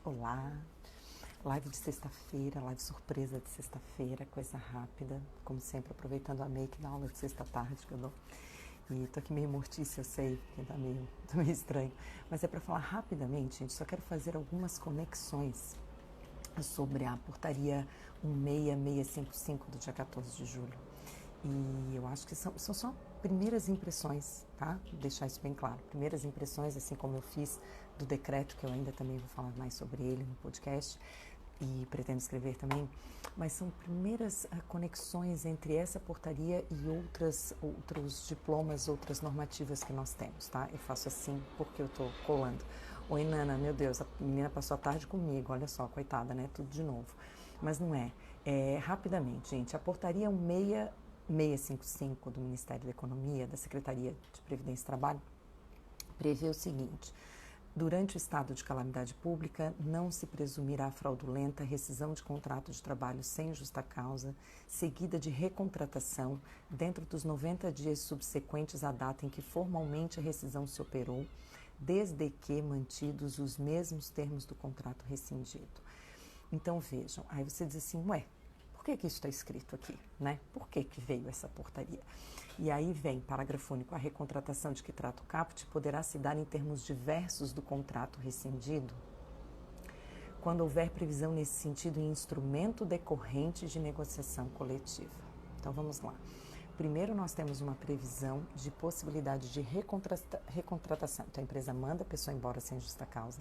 Olá, live de sexta-feira, live surpresa de sexta-feira, coisa rápida, como sempre, aproveitando a make da aula de sexta-tarde que eu dou. E tô aqui meio mortícia, eu sei, que tá meio estranho, mas é para falar rapidamente, gente, só quero fazer algumas conexões sobre a portaria 16655 do dia 14 de julho. E eu acho que são só primeiras impressões, tá? Vou deixar isso bem claro. Primeiras impressões, assim como eu fiz do decreto, que eu ainda também vou falar mais sobre ele no podcast e pretendo escrever também, mas são primeiras conexões entre essa portaria e outros diplomas, outras normativas que nós temos, tá? Eu faço assim porque eu tô colando. Oi, Nana, meu Deus, a menina passou a tarde comigo, olha só, coitada, né? Tudo de novo. Mas não é. Rapidamente, gente, a portaria 16655 do Ministério da Economia, da Secretaria de Previdência e Trabalho, prevê o seguinte: durante o estado de calamidade pública, não se presumirá fraudulenta rescisão de contrato de trabalho sem justa causa, seguida de recontratação dentro dos 90 dias subsequentes à data em que formalmente a rescisão se operou, desde que mantidos os mesmos termos do contrato rescindido. Então vejam, aí você diz assim, ué, por que isso está escrito aqui, né? Por que veio essa portaria? E aí vem, parágrafo único, a recontratação de que trata o caput poderá se dar em termos diversos do contrato rescindido, quando houver previsão nesse sentido em instrumento decorrente de negociação coletiva. Então vamos lá. Primeiro nós temos uma previsão de possibilidade de recontratação. Então a empresa manda a pessoa embora sem justa causa.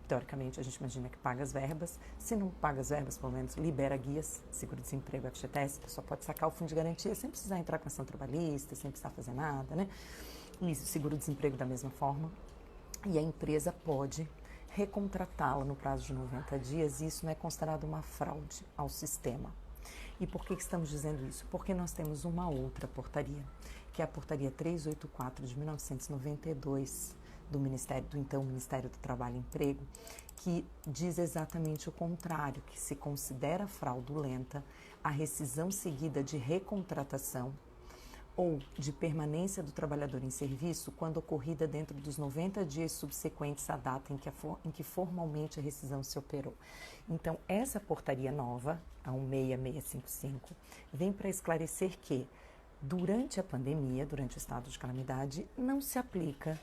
Teoricamente, a gente imagina que paga as verbas. Se não paga as verbas, pelo menos libera guias, seguro-desemprego, FGTS, a pessoa pode sacar o fundo de garantia sem precisar entrar com ação trabalhista, sem precisar fazer nada, né? E seguro-desemprego da mesma forma. E a empresa pode recontratá-la no prazo de 90 dias e isso não é considerado uma fraude ao sistema. E por que estamos dizendo isso? Porque nós temos uma outra portaria, que é a portaria 384 de 1992, do então Ministério do Trabalho e Emprego, que diz exatamente o contrário, que se considera fraudulenta a rescisão seguida de recontratação ou de permanência do trabalhador em serviço quando ocorrida dentro dos 90 dias subsequentes à data em que formalmente a rescisão se operou. Então, essa portaria nova, a 16655, vem para esclarecer que, durante a pandemia, durante o estado de calamidade, não se aplica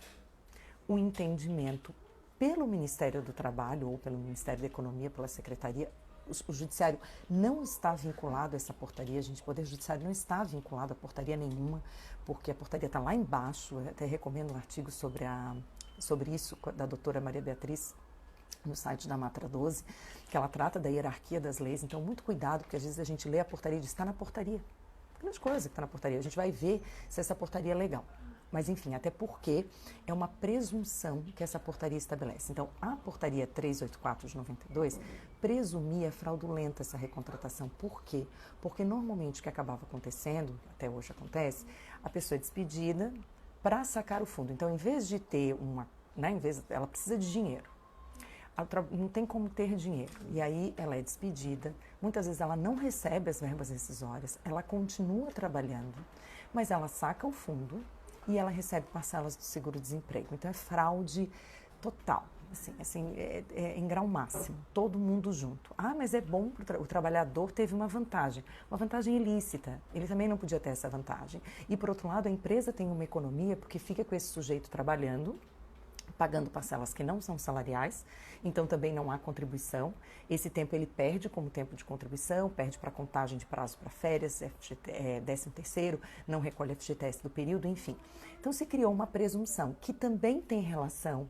o entendimento pelo Ministério do Trabalho ou pelo Ministério da Economia, pela Secretaria. O Judiciário não está vinculado a essa portaria, o Poder Judiciário não está vinculado a portaria nenhuma, porque a portaria está lá embaixo. Eu até recomendo um artigo sobre isso da doutora Maria Beatriz, no site da Matra 12, que ela trata da hierarquia das leis. Então, muito cuidado, porque às vezes a gente lê a portaria e diz, está na portaria. Grande coisa que está na portaria, a gente vai ver se essa portaria é legal. Mas, enfim, até porque é uma presunção que essa portaria estabelece. Então, a portaria 384 de 92 presumia fraudulenta essa recontratação. Por quê? Porque normalmente o que acabava acontecendo, até hoje acontece, a pessoa é despedida para sacar o fundo. Então, em vez de ter ela precisa de dinheiro. Não tem como ter dinheiro. E aí ela é despedida. Muitas vezes ela não recebe as verbas rescisórias, ela continua trabalhando, mas ela saca o fundo e ela recebe parcelas do seguro-desemprego. Então é fraude total, é em grau máximo, todo mundo junto. Ah, mas é bom, o trabalhador teve uma vantagem ilícita, ele também não podia ter essa vantagem. E por outro lado, a empresa tem uma economia porque fica com esse sujeito trabalhando, pagando parcelas que não são salariais, então também não há contribuição. Esse tempo ele perde como tempo de contribuição, perde para contagem de prazo para férias, 13º, não recolhe FGTS do período, enfim. Então se criou uma presunção que também tem relação.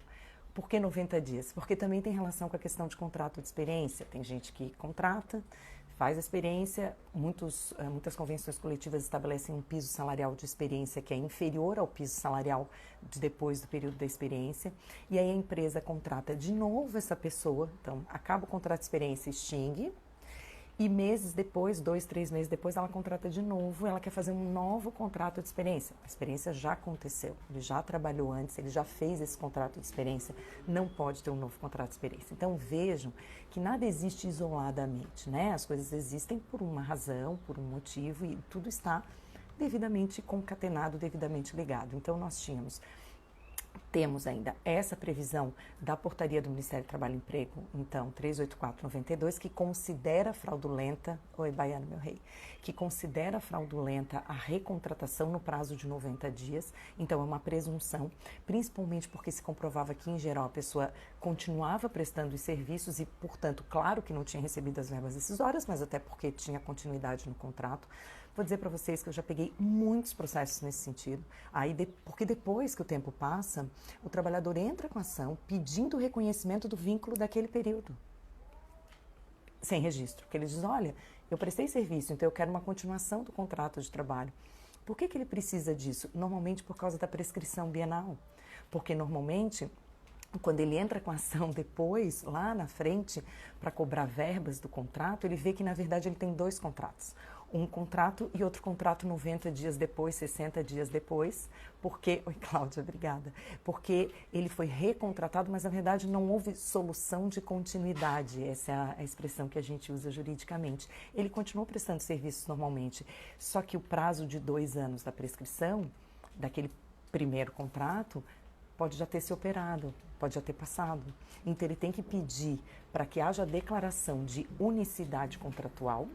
Por que 90 dias? Porque também tem relação com a questão de contrato de experiência. Tem gente que contrata, faz a experiência, muitas convenções coletivas estabelecem um piso salarial de experiência que é inferior ao piso salarial de depois do período da experiência, e aí a empresa contrata de novo essa pessoa, então acaba o contrato de experiência, extingue, e meses depois, 2, 3 meses depois, ela contrata de novo, ela quer fazer um novo contrato de experiência. A experiência já aconteceu, ele já trabalhou antes, ele já fez esse contrato de experiência, não pode ter um novo contrato de experiência. Então vejam que nada existe isoladamente, né? As coisas existem por uma razão, por um motivo, e tudo está devidamente concatenado, devidamente ligado. Então nós tínhamos temos ainda essa previsão da portaria do Ministério do Trabalho e Emprego, então, 384/92, que considera fraudulenta, oi, Baiano, meu rei, que considera fraudulenta a recontratação no prazo de 90 dias, então é uma presunção, principalmente porque se comprovava que, em geral, a pessoa continuava prestando os serviços e, portanto, claro que não tinha recebido as verbas decisórias, mas até porque tinha continuidade no contrato. Vou dizer para vocês que eu já peguei muitos processos nesse sentido, porque depois que o tempo passa, o trabalhador entra com a ação pedindo o reconhecimento do vínculo daquele período, sem registro, porque ele diz, olha, eu prestei serviço, então eu quero uma continuação do contrato de trabalho. Por que ele precisa disso? Normalmente por causa da prescrição bienal, porque normalmente quando ele entra com a ação depois, lá na frente, para cobrar verbas do contrato, ele vê que, na verdade, ele tem 2 contratos. Um contrato e outro contrato 90 dias depois, 60 dias depois, porque... Oi, Cláudia, obrigada. Porque ele foi recontratado, mas, na verdade, não houve solução de continuidade. Essa é a expressão que a gente usa juridicamente. Ele continuou prestando serviços normalmente, só que o prazo de 2 anos da prescrição, daquele primeiro contrato, pode já ter se operado, pode já ter passado. Então, ele tem que pedir para que haja declaração de unicidade contratual.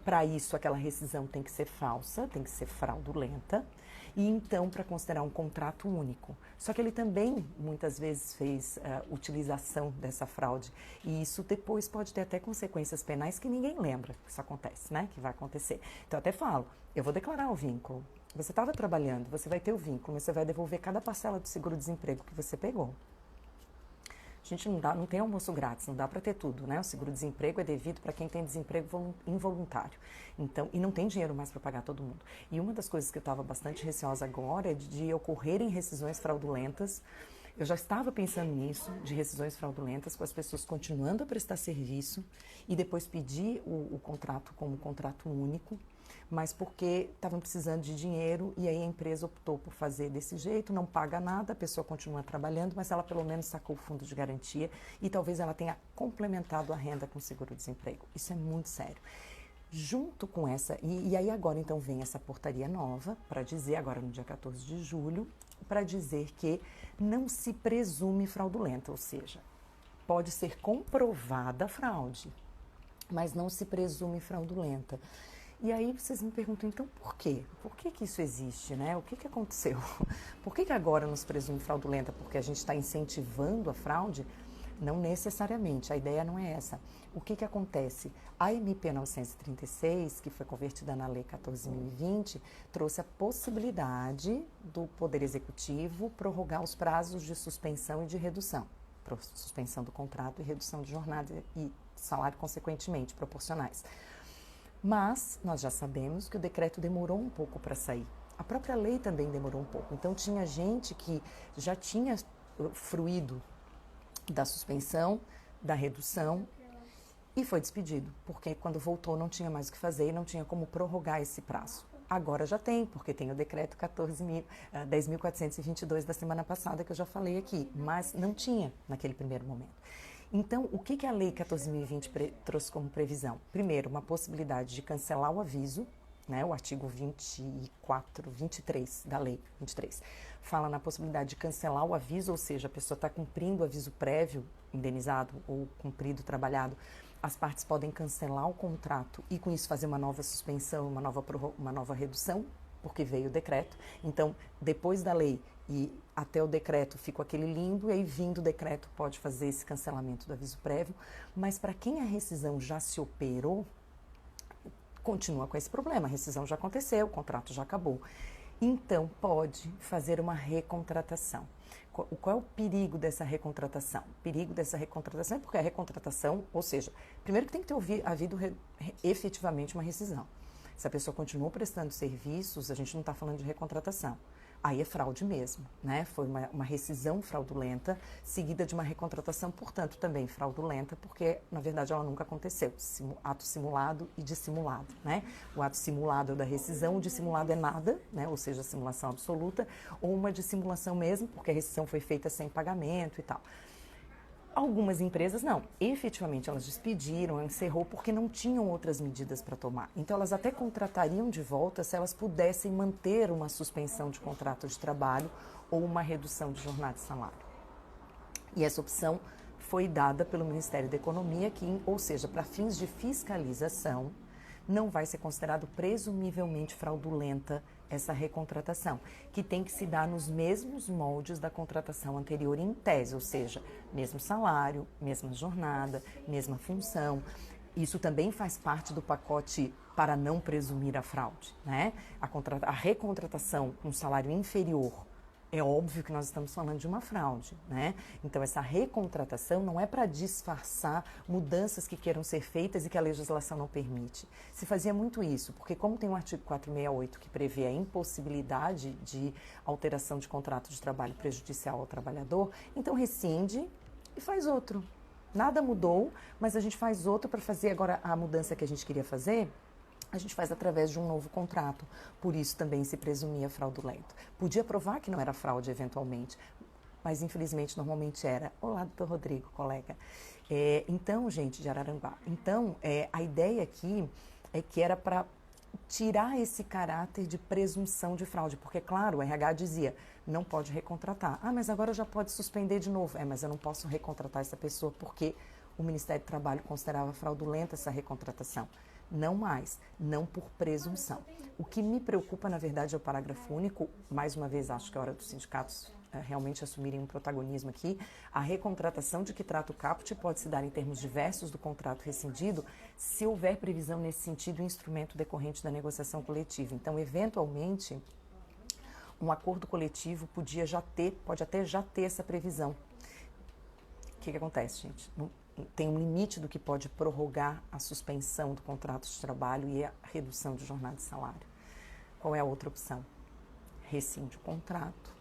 Para isso, aquela rescisão tem que ser falsa, tem que ser fraudulenta. E então, para considerar um contrato único. Só que ele também, muitas vezes, fez utilização dessa fraude. E isso depois pode ter até consequências penais que ninguém lembra que isso acontece, né? Que vai acontecer. Então, eu até falo, eu vou declarar o vínculo. Você estava trabalhando, você vai ter o vínculo, mas você vai devolver cada parcela do seguro-desemprego que você pegou. A gente não tem almoço grátis, não dá para ter tudo, né? O seguro-desemprego é devido para quem tem desemprego involuntário. Então, e não tem dinheiro mais para pagar todo mundo. E uma das coisas que eu estava bastante receosa agora é de ocorrerem rescisões fraudulentas. Eu já estava pensando nisso, de rescisões fraudulentas, com as pessoas continuando a prestar serviço e depois pedir o contrato como contrato único, mas porque estavam precisando de dinheiro e aí a empresa optou por fazer desse jeito, não paga nada, a pessoa continua trabalhando, mas ela pelo menos sacou o fundo de garantia e talvez ela tenha complementado a renda com seguro-desemprego. Isso é muito sério. Junto com essa, e aí agora então vem essa portaria nova para dizer, agora no dia 14 de julho, para dizer que não se presume fraudulenta, ou seja, pode ser comprovada a fraude, mas não se presume fraudulenta. E aí vocês me perguntam, então por quê? Por que isso existe, né? O que aconteceu? Por que agora nos presume fraudulenta? Porque a gente está incentivando a fraude? Não necessariamente, a ideia não é essa. O que acontece? A MP 936, que foi convertida na Lei 14.020, trouxe a possibilidade do Poder Executivo prorrogar os prazos de suspensão e de redução. Suspensão do contrato e redução de jornada e salário consequentemente proporcionais. Mas nós já sabemos que o decreto demorou um pouco para sair. A própria lei também demorou um pouco. Então tinha gente que já tinha fruído da suspensão, da redução e foi despedido, porque quando voltou não tinha mais o que fazer e não tinha como prorrogar esse prazo. Agora já tem, porque tem o decreto 10.422 da semana passada que eu já falei aqui, mas não tinha naquele primeiro momento. Então, o que a Lei 14.020 trouxe como previsão? Primeiro, uma possibilidade de cancelar o aviso, né? O artigo 23 da Lei 23 fala na possibilidade de cancelar o aviso, ou seja, a pessoa está cumprindo o aviso prévio, indenizado ou cumprido, trabalhado, as partes podem cancelar o contrato e com isso fazer uma nova suspensão, uma nova redução, porque veio o decreto. Então, depois da lei e até o decreto fica aquele limbo, e aí vindo o decreto pode fazer esse cancelamento do aviso prévio, mas para quem a rescisão já se operou, continua com esse problema, a rescisão já aconteceu, o contrato já acabou. Então, pode fazer uma recontratação. Qual é o perigo dessa recontratação? O perigo dessa recontratação é porque a recontratação, ou seja, primeiro que tem que ter havido efetivamente uma rescisão. Se a pessoa continuou prestando serviços, a gente não está falando de recontratação. Aí é fraude mesmo, né? Foi uma rescisão fraudulenta, seguida de uma recontratação, portanto, também fraudulenta, porque, na verdade, ela nunca aconteceu. Ato simulado e dissimulado, né? O ato simulado é da rescisão, o dissimulado é nada, né? Ou seja, simulação absoluta, ou uma dissimulação mesmo, porque a rescisão foi feita sem pagamento e tal. Algumas empresas não, efetivamente elas despediram, encerrou porque não tinham outras medidas para tomar. Então elas até contratariam de volta se elas pudessem manter uma suspensão de contrato de trabalho ou uma redução de jornada e salário. E essa opção foi dada pelo Ministério da Economia, que, ou seja, para fins de fiscalização, não vai ser considerado presumivelmente fraudulenta essa recontratação, que tem que se dar nos mesmos moldes da contratação anterior em tese, ou seja, mesmo salário, mesma jornada, mesma função. Isso também faz parte do pacote para não presumir a fraude, né? A recontratação com salário inferior, é óbvio que nós estamos falando de uma fraude, né? Então, essa recontratação não é para disfarçar mudanças que queiram ser feitas e que a legislação não permite. Se fazia muito isso, porque como tem o artigo 468 que prevê a impossibilidade de alteração de contrato de trabalho prejudicial ao trabalhador, então rescinde e faz outro. Nada mudou, mas a gente faz outro para fazer agora a mudança que a gente queria fazer. A gente faz através de um novo contrato, por isso também se presumia fraudulento. Podia provar que não era fraude eventualmente, mas infelizmente normalmente era. Olá, doutor Rodrigo, colega. Então, gente de Araranguá, a ideia aqui é que era para tirar esse caráter de presunção de fraude, porque, claro, o RH dizia, não pode recontratar. Ah, mas agora já pode suspender de novo. Mas eu não posso recontratar essa pessoa porque o Ministério do Trabalho considerava fraudulenta essa recontratação. Não mais, não por presunção. O que me preocupa, na verdade, é o parágrafo único. Mais uma vez, acho que é hora dos sindicatos realmente assumirem um protagonismo aqui. A recontratação de que trata o caput pode se dar em termos diversos do contrato rescindido, se houver previsão nesse sentido em instrumento decorrente da negociação coletiva. Então, eventualmente, um acordo coletivo pode até já ter essa previsão. O que acontece, gente? Tem um limite do que pode prorrogar a suspensão do contrato de trabalho e a redução de jornada e salário. Qual é a outra opção? Rescinde o contrato,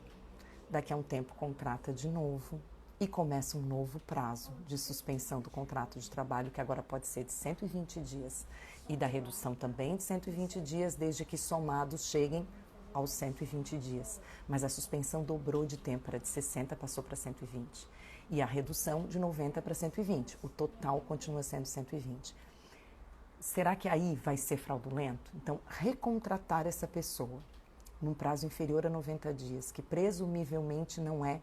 daqui a um tempo contrata de novo e começa um novo prazo de suspensão do contrato de trabalho, que agora pode ser de 120 dias e da redução também de 120 dias, desde que somados cheguem aos 120 dias. Mas a suspensão dobrou de tempo, era de 60, passou para 120. E a redução de 90 para 120. O total continua sendo 120. Será que aí vai ser fraudulento? Então, recontratar essa pessoa num prazo inferior a 90 dias, que presumivelmente não é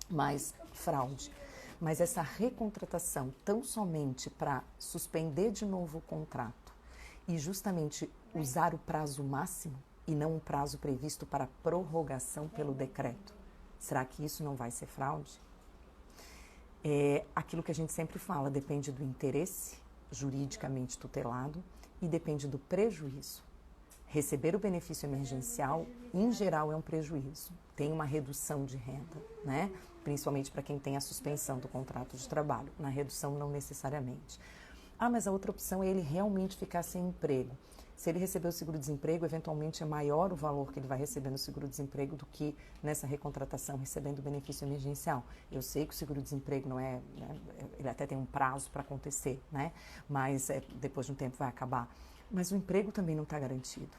mais fraude, mas essa recontratação tão somente para suspender de novo o contrato e justamente usar o prazo máximo e não um prazo previsto para prorrogação pelo decreto, será que isso não vai ser fraude? Aquilo que a gente sempre fala, depende do interesse juridicamente tutelado e depende do prejuízo. Receber o benefício emergencial, em geral, é um prejuízo. Tem uma redução de renda, né? Principalmente para quem tem a suspensão do contrato de trabalho. Na redução, não necessariamente. Ah, mas a outra opção é ele realmente ficar sem emprego. Se ele receber o seguro-desemprego, eventualmente é maior o valor que ele vai receber no seguro-desemprego do que nessa recontratação, recebendo o benefício emergencial. Eu sei que o seguro-desemprego não é, né, ele até tem um prazo para acontecer, né? Mas depois de um tempo vai acabar. Mas o emprego também não está garantido.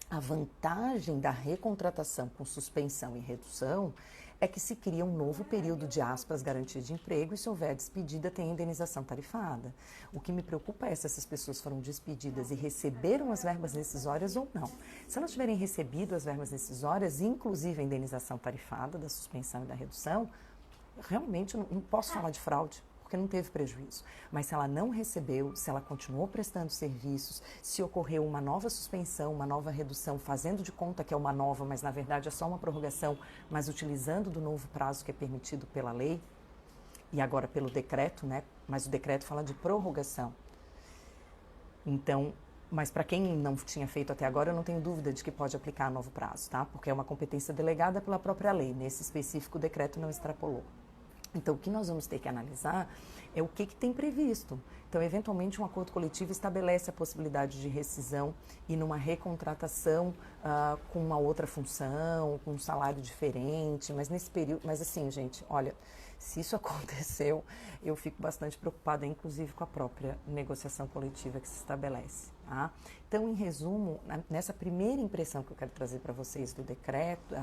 A vantagem da recontratação com suspensão e redução é que se cria um novo período de aspas garantia de emprego e se houver despedida tem indenização tarifada. O que me preocupa é se essas pessoas foram despedidas e receberam as verbas rescisórias ou não. Se elas tiverem recebido as verbas rescisórias, inclusive a indenização tarifada da suspensão e da redução, realmente eu não posso falar de fraude, porque não teve prejuízo. Mas se ela não recebeu, se ela continuou prestando serviços, se ocorreu uma nova suspensão, uma nova redução, fazendo de conta que é uma nova, mas na verdade é só uma prorrogação, mas utilizando do novo prazo que é permitido pela lei, e agora pelo decreto, né? Mas o decreto fala de prorrogação. Então, mas para quem não tinha feito até agora, eu não tenho dúvida de que pode aplicar novo prazo, tá? Porque é uma competência delegada pela própria lei. Nesse específico, o decreto não extrapolou. Então, o que nós vamos ter que analisar é o que tem previsto. Então, eventualmente, um acordo coletivo estabelece a possibilidade de rescisão e numa recontratação com uma outra função, com um salário diferente, mas nesse período, mas assim, gente, olha, se isso aconteceu, eu fico bastante preocupada, inclusive com a própria negociação coletiva que se estabelece. Tá? Então, em resumo, nessa primeira impressão que eu quero trazer para vocês do decreto,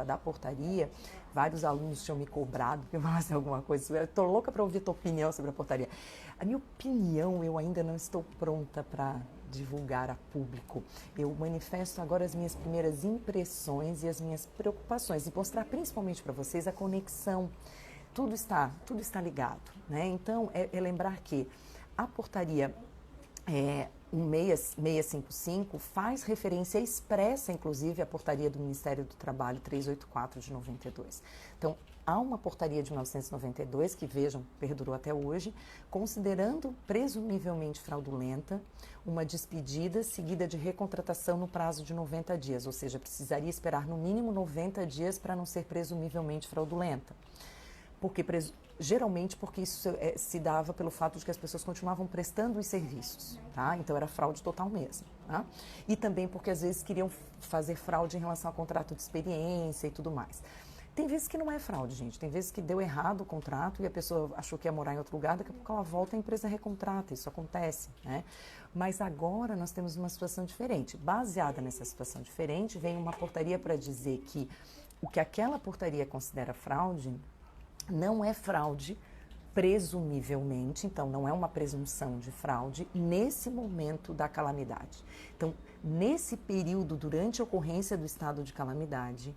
da portaria, vários alunos tinham me cobrado que eu falasse alguma coisa. Eu estou louca para ouvir a tua opinião sobre a portaria. A minha opinião, eu ainda não estou pronta para divulgar a público. Eu manifesto agora as minhas primeiras impressões e as minhas preocupações e mostrar principalmente para vocês a conexão. Tudo está ligado, né? Então, é lembrar que a portaria 1655 faz referência expressa, inclusive, à portaria do Ministério do Trabalho 384 de 92. Então, há uma portaria de 1992, que, vejam, perdurou até hoje, considerando presumivelmente fraudulenta uma despedida seguida de recontratação no prazo de 90 dias, ou seja, precisaria esperar no mínimo 90 dias para não ser presumivelmente fraudulenta. Geralmente porque isso se dava pelo fato de que as pessoas continuavam prestando os serviços, tá? Então era fraude total mesmo, tá? E também porque às vezes queriam fazer fraude em relação ao contrato de experiência e tudo mais. Tem vezes que não é fraude, gente. Tem vezes que deu errado o contrato e a pessoa achou que ia morar em outro lugar, daqui a pouco ela volta e a empresa recontrata, isso acontece, né? Mas agora nós temos uma situação diferente. Baseada nessa situação diferente, vem uma portaria para dizer que o que aquela portaria considera fraude não é fraude presumivelmente, então não é uma presunção de fraude nesse momento da calamidade. Então, nesse período, durante a ocorrência do estado de calamidade,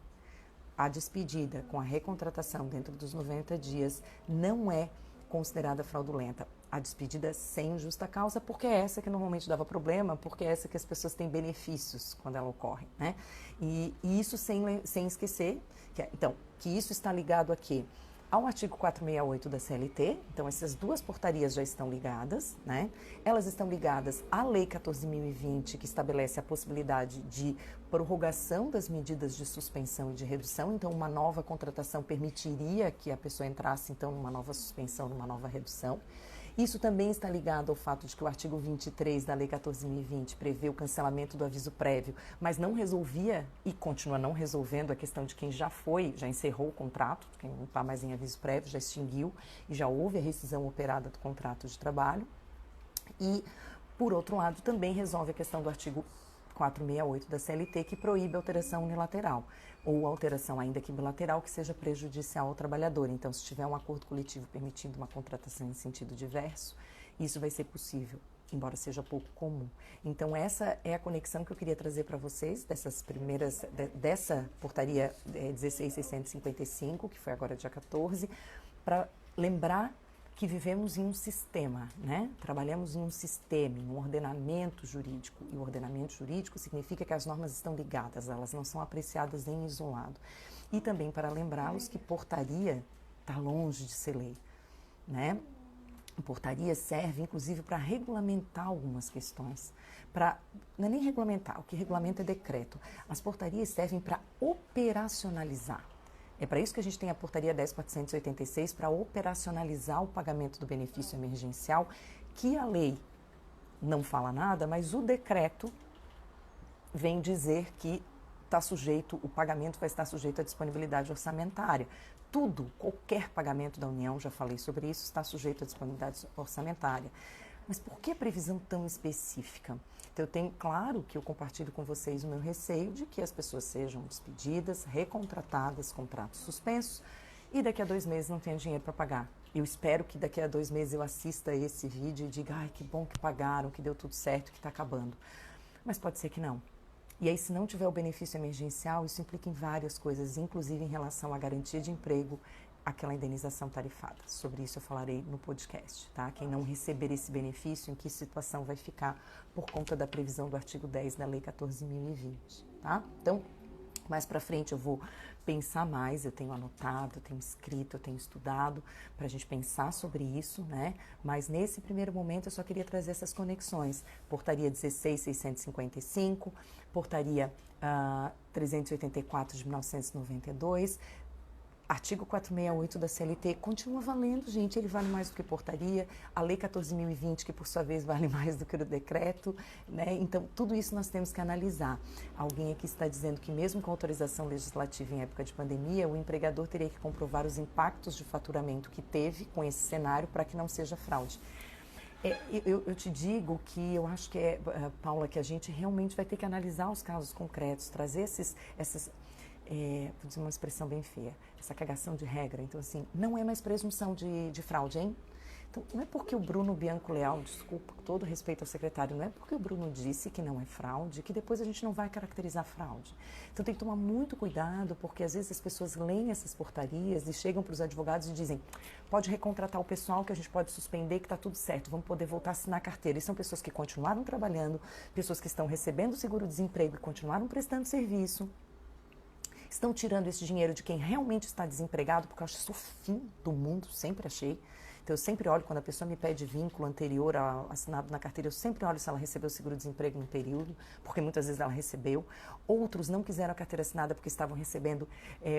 a despedida com a recontratação dentro dos 90 dias não é considerada fraudulenta. A despedida sem justa causa, porque é essa que normalmente dava problema, porque é essa que as pessoas têm benefícios quando ela ocorre, né? E isso sem esquecer, que isso está ligado a quê? Ao artigo 468 da CLT, então essas duas portarias já estão ligadas, né? Elas estão ligadas à Lei 14.020, que estabelece a possibilidade de prorrogação das medidas de suspensão e de redução, então uma nova contratação permitiria que a pessoa entrasse então numa nova suspensão, numa nova redução. Isso também está ligado ao fato de que o artigo 23 da Lei 14.020 prevê o cancelamento do aviso prévio, mas não resolvia e continua não resolvendo a questão de quem já encerrou o contrato, quem não está mais em aviso prévio, já extinguiu e já houve a rescisão operada do contrato de trabalho. E, por outro lado, também resolve a questão do artigo 468 da CLT, que proíbe a alteração unilateral, ou alteração ainda que bilateral, que seja prejudicial ao trabalhador. Então, se tiver um acordo coletivo permitindo uma contratação em sentido diverso, isso vai ser possível, embora seja pouco comum. Então, essa é a conexão que eu queria trazer para vocês, dessa portaria 16.655, que foi agora dia 14, para lembrar que vivemos em um sistema, né? Trabalhamos em um sistema, em um ordenamento jurídico. E o ordenamento jurídico significa que as normas estão ligadas, elas não são apreciadas em isolado. E também para lembrá-los que portaria está longe de ser lei, né? A portaria serve, inclusive, para regulamentar algumas questões. Não é nem regulamentar, o que regulamenta é decreto. As portarias servem para operacionalizar. É para isso que a gente tem a portaria 10.486, para operacionalizar o pagamento do benefício emergencial, que a lei não fala nada, mas o decreto vem dizer que o pagamento vai estar sujeito à disponibilidade orçamentária. Tudo, qualquer pagamento da União, já falei sobre isso, está sujeito à disponibilidade orçamentária. Mas por que a previsão tão específica? Então, claro que eu compartilho com vocês o meu receio de que as pessoas sejam despedidas, recontratadas, contratos suspensos, e daqui a 2 meses não tenha dinheiro para pagar. Eu espero que daqui a 2 meses eu assista esse vídeo e diga, ai, que bom que pagaram, que deu tudo certo, que está acabando. Mas pode ser que não. E aí, se não tiver o benefício emergencial, isso implica em várias coisas, inclusive em relação à garantia de emprego, aquela indenização tarifada. Sobre isso eu falarei no podcast, tá? Quem não receber esse benefício, em que situação vai ficar por conta da previsão do artigo 10 da Lei 14.020, tá? Então, mais para frente eu vou pensar mais, eu tenho anotado, eu tenho escrito, eu tenho estudado para a gente pensar sobre isso, né? Mas nesse primeiro momento eu só queria trazer essas conexões. Portaria 16.655, portaria 384 de 1992, artigo 468 da CLT continua valendo, gente, ele vale mais do que portaria, a Lei 14.020, que por sua vez vale mais do que o decreto, né? Então, tudo isso nós temos que analisar. Alguém aqui está dizendo que mesmo com autorização legislativa em época de pandemia, o empregador teria que comprovar os impactos de faturamento que teve com esse cenário para que não seja fraude. Eu te digo que eu acho que Paula, que a gente realmente vai ter que analisar os casos concretos, trazer essas vou dizer uma expressão bem feia, essa cagação de regra. Então, assim, não é mais presunção de fraude, hein? Então, não é porque o Bruno Bianco Leal, desculpa, com todo respeito ao secretário, não é porque o Bruno disse que não é fraude, que depois a gente não vai caracterizar fraude. Então tem que tomar muito cuidado, porque às vezes as pessoas leem essas portarias e chegam para os advogados e dizem, pode recontratar o pessoal que a gente pode suspender, que está tudo certo, vamos poder voltar a assinar a carteira. E são pessoas que continuaram trabalhando, pessoas que estão recebendo seguro-desemprego e continuaram prestando serviço. Estão tirando esse dinheiro de quem realmente está desempregado, porque eu acho isso o fim do mundo, sempre achei. Então, eu sempre olho, quando a pessoa me pede vínculo anterior ao assinado na carteira, eu sempre olho se ela recebeu o seguro-desemprego no período, porque muitas vezes ela recebeu. Outros não quiseram a carteira assinada porque estavam recebendo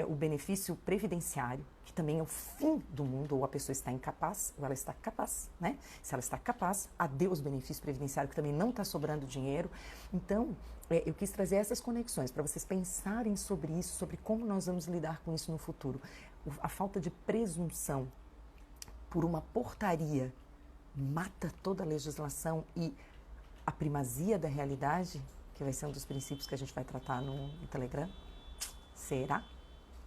o benefício previdenciário, que também é o fim do mundo, ou a pessoa está incapaz, ou ela está capaz, né? Se ela está capaz, adeus benefício previdenciário, que também não está sobrando dinheiro. Então, eu quis trazer essas conexões para vocês pensarem sobre isso, sobre como nós vamos lidar com isso no futuro. A falta de presunção por uma portaria mata toda a legislação e a primazia da realidade, que vai ser um dos princípios que a gente vai tratar no Telegram. Será?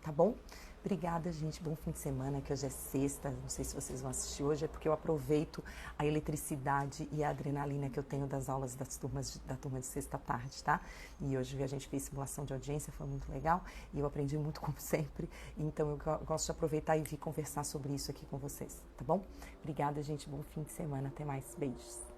Tá bom? Obrigada, gente. Bom fim de semana, que hoje é sexta. Não sei se vocês vão assistir hoje, é porque eu aproveito a eletricidade e a adrenalina que eu tenho das aulas da turma de sexta tarde, tá? E hoje a gente fez simulação de audiência, foi muito legal. E eu aprendi muito, como sempre. Então, eu gosto de aproveitar e vir conversar sobre isso aqui com vocês, tá bom? Obrigada, gente. Bom fim de semana. Até mais. Beijos.